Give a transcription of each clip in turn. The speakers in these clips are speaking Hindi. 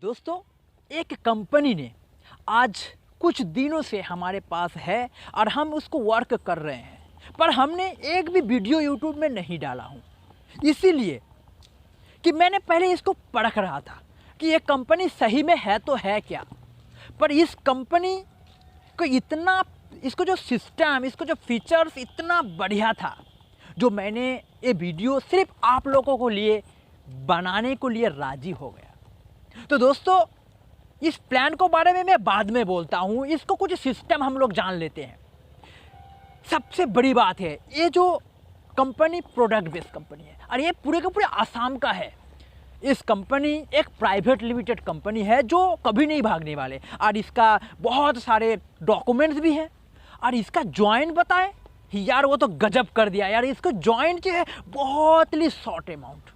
दोस्तों, एक कंपनी ने आज कुछ दिनों से हमारे पास है और हम उसको वर्क कर रहे हैं, पर हमने एक भी वीडियो यूट्यूब में नहीं डाला हूँ। इसीलिए कि मैंने पहले इसको परख रहा था कि ये कंपनी सही में है तो है क्या। पर इस कंपनी को इतना, इसको जो सिस्टम, इसको जो फीचर्स इतना बढ़िया था, जो मैंने ये वीडियो सिर्फ आप लोगों को लिए बनाने को लिए राजी हो गया। तो दोस्तों, इस प्लान को बारे में मैं बाद में बोलता हूँ, इसको कुछ सिस्टम हम लोग जान लेते हैं। सबसे बड़ी बात है, ये जो कंपनी प्रोडक्ट बेस्ड कंपनी है और ये पूरे के पूरे आसाम का है। इस कंपनी एक प्राइवेट लिमिटेड कंपनी है जो कभी नहीं भागने वाले, और इसका बहुत सारे डॉक्यूमेंट्स भी हैं। और इसका जॉइंट बताएं यार, वो तो गजब कर दिया यार। इसका जॉइंट जो है बहुत ही शॉर्ट अमाउंट,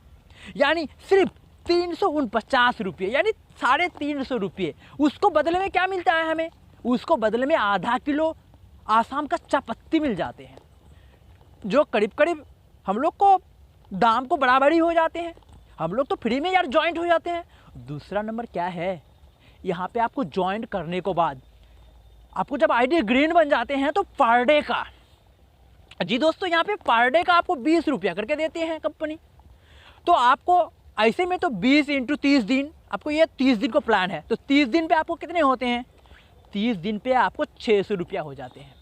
यानी सिर्फ 349 रुपये, यानी 350 रुपये। उसको बदले में क्या मिलता है हमें? उसको बदले में आधा किलो आसाम का चापत्ती मिल जाते हैं, जो करीब करीब हम लोग को दाम को बराबर ही हो जाते हैं। हम लोग तो फ्री में यार जॉइंट हो जाते हैं। दूसरा नंबर क्या है, यहाँ पे आपको जॉइंट करने के बाद आपको जब आईडी ग्रीन बन जाते हैं तो पर डे का, जी दोस्तों, यहाँ पे पर डे का आपको 20 रुपया करके देते हैं कंपनी। तो आपको ऐसे में तो 20 × 30 दिन, आपको ये 30 दिन को प्लान है, तो 30 दिन पे आपको कितने होते हैं? 30 दिन पे आपको 600 रुपया हो जाते हैं।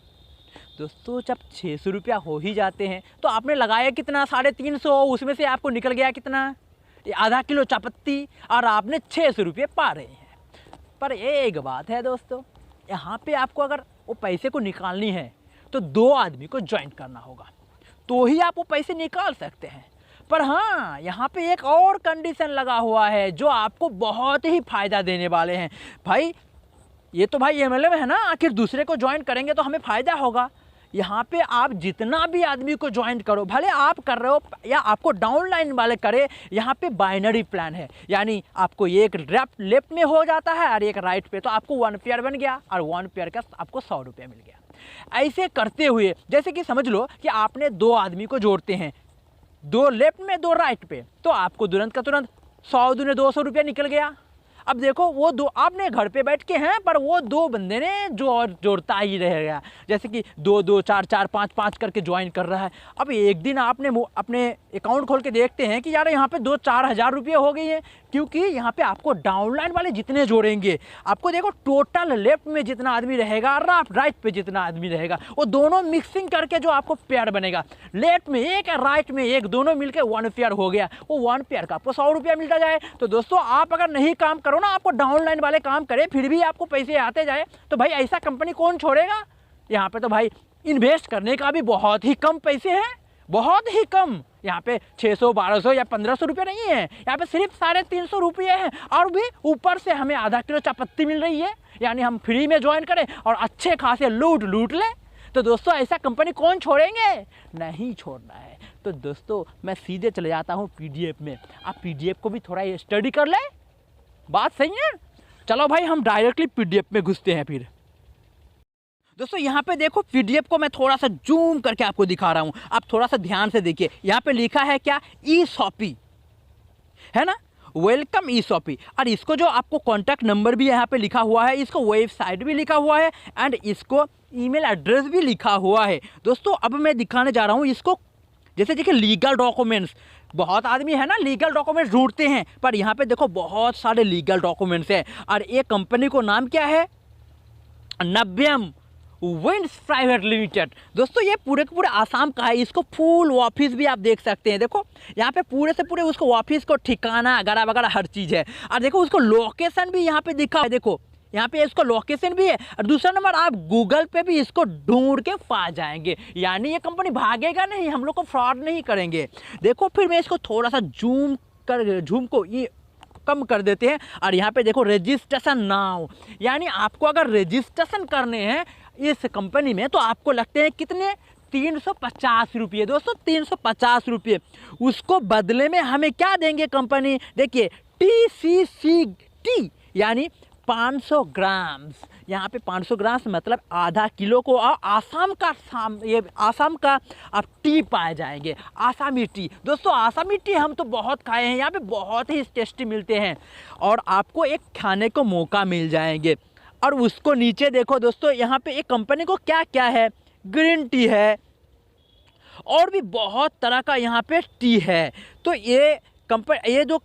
दोस्तों, जब 600 रुपया हो ही जाते हैं तो आपने लगाया कितना? 350। उसमें से आपको निकल गया कितना? ये आधा किलो चापत्ती, और आपने 600 रुपये पा रहे हैं। पर एक बात है दोस्तों, यहाँ पे आपको अगर वो पैसे को निकालनी है तो 2 आदमी को ज्वाइन करना होगा, तो ही आप वो पैसे निकाल सकते हैं। पर हाँ, यहाँ पे एक और कंडीशन लगा हुआ है जो आपको बहुत ही फ़ायदा देने वाले हैं। भाई ये तो भाई MLM है ना, आखिर दूसरे को ज्वाइन करेंगे तो हमें फ़ायदा होगा। यहाँ पे आप जितना भी आदमी को ज्वाइन करो, भले आप कर रहे हो या आपको डाउनलाइन वाले करे, यहाँ पे बाइनरी प्लान है, यानी आपको एक लेफ्ट में हो जाता है और एक राइट पे, तो आपको 1 पेयर बन गया और 1 पेयर का आपको 100 रुपया मिल गया। ऐसे करते हुए, जैसे कि समझ लो कि आपने 2 आदमी को जोड़ते हैं, 2 लेफ्ट में 2 राइट पे, तो आपको तुरंत का तुरंत 100 दूने 200 रुपया निकल गया। अब देखो, वो 2 आपने घर पे बैठ के हैं, पर वो 2 बंदे ने जोड़ता ही रहेगा, जैसे कि 2 2 4 4 5 5 करके ज्वाइन कर रहा है। अब एक दिन आपने अपने अकाउंट खोल के देखते हैं कि यार यहाँ पे 2-4 हज़ार रुपये हो गई हैं, क्योंकि यहाँ पे आपको डाउनलाइन वाले जितने जोड़ेंगे, आपको देखो टोटल लेफ्ट में जितना आदमी रहेगा और राइट पे जितना आदमी रहेगा, वो दोनों मिक्सिंग करके जो आपको पेयर बनेगा, लेफ्ट में एक और राइट में एक, दोनों मिलकर 1 पेयर हो गया। वो 1 पेयर का आपको 100 रुपया मिलता जाए। तो दोस्तों, आप अगर नहीं काम करो ना, आपको डाउनलाइन वाले काम करे, फिर भी आपको पैसे आते जाए, तो भाई ऐसा कंपनी कौन छोड़ेगा? यहाँ पे तो भाई इन्वेस्ट करने का भी बहुत ही कम पैसे हैं, बहुत ही कम। यहाँ पे 600 1200 या 1500 रुपये नहीं है, यहाँ पे सिर्फ 350 रुपये हैं, और भी ऊपर से हमें आधा किलो चापत्ती मिल रही है, यानी हम फ्री में ज्वाइन करें और अच्छे खासे लूट लें। तो दोस्तों, ऐसा कंपनी कौन छोड़ेंगे? नहीं छोड़ना है। तो दोस्तों, मैं सीधे चले जाता हूँ PDF में। आप PDF को भी थोड़ा स्टडी कर लें, बात सही है। चलो भाई, हम डायरेक्टली PDF में घुसते हैं। फिर दोस्तों, यहाँ पे देखो, PDF को मैं थोड़ा सा जूम करके आपको दिखा रहा हूँ, आप थोड़ा सा ध्यान से देखिए। यहाँ पे लिखा है क्या? ई-शॉपी है ना, वेलकम ई-शॉपी। और इसको जो आपको कॉन्टैक्ट नंबर भी यहाँ पे लिखा हुआ है, इसको वेबसाइट भी लिखा हुआ है, एंड इसको ईमेल एड्रेस भी लिखा हुआ है। दोस्तों, अब मैं दिखाने जा रहा हूँ इसको। जैसे देखिए, लीगल डॉक्यूमेंट्स, बहुत आदमी है ना लीगल डॉक्यूमेंट्स ढूंढते हैं, पर यहाँ पे देखो बहुत सारे लीगल डॉक्यूमेंट्स हैं। और ये कंपनी को नाम क्या है? नव्यम विंड्स प्राइवेट लिमिटेड। दोस्तों, ये पूरे के पूरे आसाम का है। इसको फुल ऑफिस भी आप देख सकते हैं। देखो, यहाँ पे पूरे से पूरे उसको ऑफिस को ठिकाना वगैरह वगैरह हर चीज़ है। और देखो, उसको लोकेशन भी यहाँ पे दिखा है। देखो, यहाँ पे इसको लोकेशन भी है। और दूसरा नंबर, आप गूगल पे भी इसको ढूंढ के पा जाएंगे, यानी ये कंपनी भागेगा नहीं, हम लोग को फ्रॉड नहीं करेंगे। देखो, फिर मैं इसको थोड़ा सा झूम को ये कम कर देते हैं। और यहाँ पे देखो, रजिस्ट्रेशन नाउ, यानी आपको अगर रजिस्ट्रेशन करने हैं इस कंपनी में, तो आपको लगते हैं कितने? 350 रुपये। दोस्तों, 350 रुपये। उसको बदले में हमें क्या देंगे कंपनी? देखिए, TCCT, यानी 500 ग्राम्स, यहाँ पे 500 ग्राम मतलब आधा किलो को। और आसाम का आप टी पाए जाएंगे, आसामी टी। दोस्तों आसामी टी हम तो बहुत खाए हैं, यहाँ पे बहुत ही टेस्टी मिलते हैं और आपको एक खाने को मौका मिल जाएंगे। और उसको नीचे देखो दोस्तों, यहाँ पे एक कंपनी को क्या क्या है, ग्रीन टी है और भी बहुत तरह का यहाँ पे टी है। तो ये जो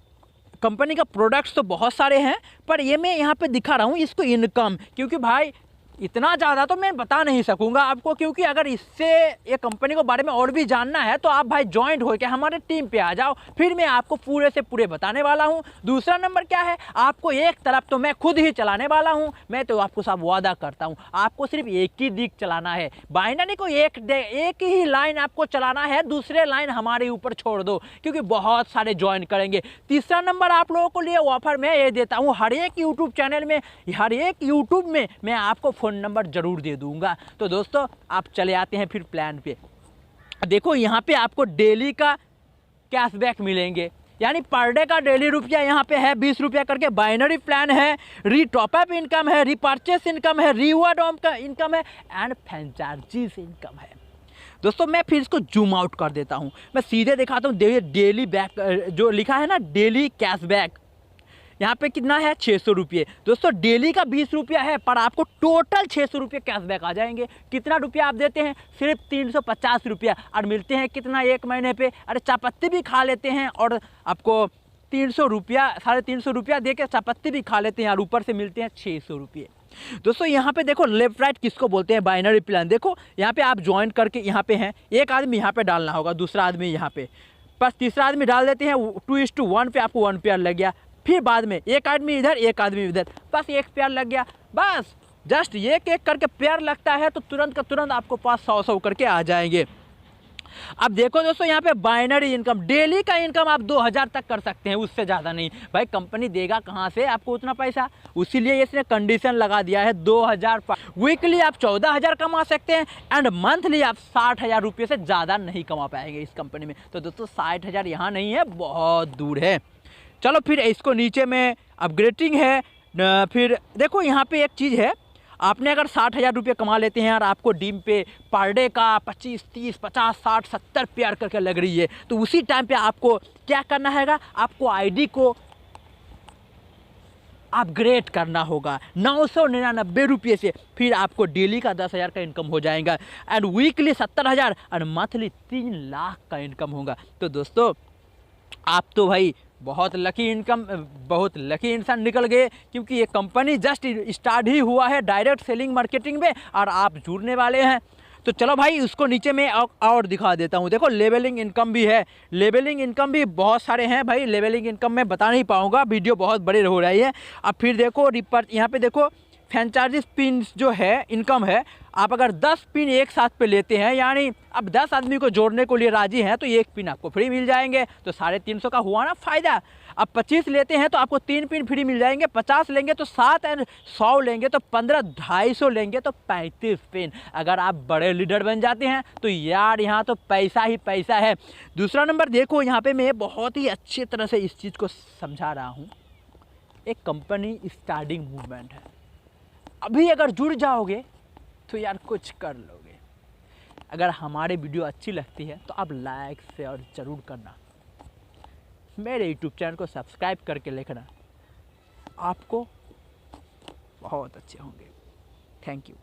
कंपनी का प्रोडक्ट्स तो बहुत सारे हैं, पर ये मैं यहाँ पे दिखा रहा हूँ इसको इनकम, क्योंकि भाई इतना ज़्यादा तो मैं बता नहीं सकूंगा आपको, क्योंकि अगर इससे ये कंपनी को बारे में और भी जानना है तो आप भाई ज्वाइंट होकर हमारे टीम पे आ जाओ, फिर मैं आपको पूरे से पूरे बताने वाला हूँ। दूसरा नंबर क्या है, आपको एक तरफ तो मैं खुद ही चलाने वाला हूँ, मैं तो आपको सब वादा करता हूँ, आपको सिर्फ एक ही दिक चलाना है, बाइनरी को एक ही लाइन आपको चलाना है, दूसरे लाइन हमारे ऊपर छोड़ दो, क्योंकि बहुत सारे ज्वाइन करेंगे। तीसरा नंबर आप लोगों को लिए ऑफर मैं ये देता हूँ, हर एक यूट्यूब चैनल में, हर एक यूट्यूब में मैं आपको फ़ोन नंबर जरूर दे दूंगा। तो दोस्तों आप चले आते हैं फिर प्लान पे। देखो यहाँ पे आपको डेली का कैशबैक मिलेंगे, यानी पर डे का डेली रुपया यहाँ पे है 20 रुपया करके। बाइनरी प्लान है, री टॉपअप इनकम है, रीपर्चेस इनकम है, रिवॉर्ड का इनकम है एंड फ्रेंचाइजीज इनकम है। दोस्तों मैं फिर इसको जूम आउट कर देता हूँ, मैं सीधे दिखाता हूँ। डेली बैक जो लिखा है ना, डेली कैशबैक, यहाँ पे कितना है 600 रुपये। दोस्तों डेली का 20 रुपया है, पर आपको टोटल 600 रुपये कैशबैक आ जाएंगे। कितना रुपया आप देते हैं, सिर्फ 350 रुपया, और मिलते हैं कितना एक महीने पे। अरे चापत्ती भी खा लेते हैं और आपको 300 रुपया, 350 रुपया दे के चापत्ती भी खा लेते हैं और ऊपर से मिलते हैं 600 रुपये। दोस्तों यहाँ पे देखो लेफ्ट राइट किसको बोलते हैं, बाइनरी प्लान। देखो यहाँ पे आप ज्वाइन करके यहाँ पे हैं, एक आदमी यहाँ पे डालना होगा, दूसरा आदमी यहाँ पे, बस तीसरा आदमी डाल देते हैं। 2:1 पे आपको 1 पेयर लग गया, फिर बाद में एक आदमी इधर एक आदमी इधर, बस 1 पेयर लग गया। बस जस्ट एक करके पेयर लगता है तो तुरंत का तुरंत आपको पास 100 करके आ जाएंगे। अब देखो दोस्तों यहाँ पे बाइनरी इनकम, डेली का इनकम आप 2000 तक कर सकते हैं, उससे ज़्यादा नहीं। भाई कंपनी देगा कहाँ से आपको उतना पैसा, उसीलिए इसने कंडीशन लगा दिया है 2000। वीकली आप 14,000 कमा सकते हैं एंड मंथली आप 60,000 रुपये से ज़्यादा नहीं कमा पाएंगे इस कंपनी में। तो दोस्तों 60,000 यहाँ नहीं है, बहुत दूर है। चलो फिर इसको नीचे में अपग्रेडिंग है। फिर देखो यहाँ पे एक चीज़ है, आपने अगर 60,000 रुपये कमा लेते हैं और आपको डीम पे पर डे का 25, 30, 50, 60, 70 पेयर करके लग रही है, तो उसी टाइम पे आपको क्या करना हैगा, आपको आईडी को अपग्रेड करना होगा 999 रुपये से। फिर आपको डेली का 10,000 का इनकम हो जाएगा एंड वीकली 70,000 और मंथली 3 लाख का इनकम होगा। तो दोस्तों आप तो भाई बहुत लकी इंसान निकल गए, क्योंकि ये कंपनी जस्ट स्टार्ट ही हुआ है डायरेक्ट सेलिंग मार्केटिंग में और आप जुड़ने वाले हैं। तो चलो भाई उसको नीचे में और दिखा देता हूँ। देखो लेवलिंग इनकम भी है, लेवलिंग इनकम भी बहुत सारे हैं भाई। लेवलिंग इनकम मैं बता नहीं पाऊँगा, वीडियो बहुत बड़ी हो रही है। अब फिर देखो यहाँ पे देखो फ्रेंचाइजी पिन जो है इनकम है, आप अगर 10 पिन एक साथ पे लेते हैं, यानी अब 10 आदमी को जोड़ने को लिए राजी हैं, तो 1 पिन आपको फ्री मिल जाएंगे, तो 350 का हुआ ना फ़ायदा। अब 25 लेते हैं तो आपको 3 पिन फ्री मिल जाएंगे, 50 लेंगे तो 7 एंड 100 लेंगे तो 15, 250 लेंगे तो 35 पिन। अगर आप बड़े लीडर बन जाते हैं तो यार यहाँ तो पैसा ही पैसा है। दूसरा नंबर देखो यहाँ पे मैं बहुत ही अच्छी तरह से इस चीज़ को समझा रहा हूँ। एक कंपनी स्टार्टिंग मूवमेंट है, अभी अगर जुड़ जाओगे तो यार कुछ कर लोगे। अगर हमारे वीडियो अच्छी लगती है तो आप लाइक शेयर ज़रूर करना, मेरे यूट्यूब चैनल को सब्सक्राइब करके लिखना, आपको बहुत अच्छे होंगे। Thank you.